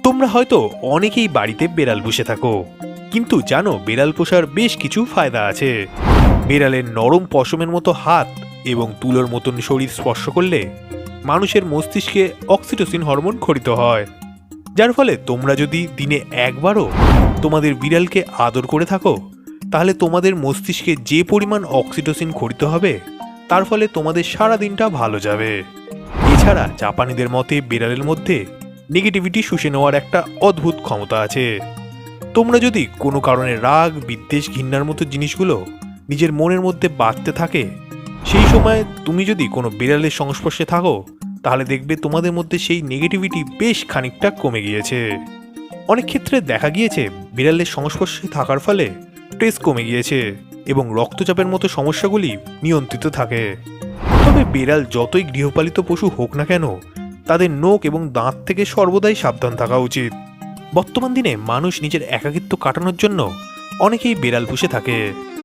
তোমরা হয়তো অনেকেই বাড়িতে বেড়াল পুষে থাকো, কিন্তু জানো বেড়াল পোষার বেশ কিছু ফায়দা আছে। বেড়ালের নরম পশমের মতো হাত এবং তুলোর মতন শরীর স্পর্শ করলে মানুষের মস্তিষ্কে অক্সিটোসিন হরমোন ক্ষরিত হয়, যার ফলে তোমরা যদি দিনে একবারও তোমাদের বিড়ালকে আদর করে থাকো, তাহলে তোমাদের মস্তিষ্কে যে পরিমাণ অক্সিটোসিন ক্ষরিত হবে তার ফলে তোমাদের সারা দিনটা ভালো যাবে। এছাড়া জাপানিদের মতে বিড়ালের মধ্যে নেগেটিভিটি শুষে নেওয়ার একটা অদ্ভুত ক্ষমতা আছে। তোমরা যদি কোনো কারণে রাগ, বিদ্বেষ, ঘৃণার মতো জিনিসগুলো নিজের মনের মধ্যে বাঁধতে থাকে, সেই সময় তুমি যদি কোনো বিড়ালের সংস্পর্শে থাকো, তাহলে দেখবে তোমাদের মধ্যে সেই নেগেটিভিটি বেশ খানিকটা কমে গিয়েছে। অনেক ক্ষেত্রে দেখা গিয়েছে বিড়ালের সংস্পর্শে থাকার ফলে স্ট্রেস কমে গিয়েছে এবং রক্তচাপের মতো সমস্যাগুলি নিয়ন্ত্রিত থাকে। তবে বিড়াল যতই গৃহপালিত পশু হোক না কেন, তাদের নখ এবং দাঁত থেকে সর্বদাই সাবধান থাকা উচিত। বর্তমান দিনে মানুষ নিজের একাকিত্ব কাটানোর জন্য অনেকেই বিড়াল পুষে থাকে।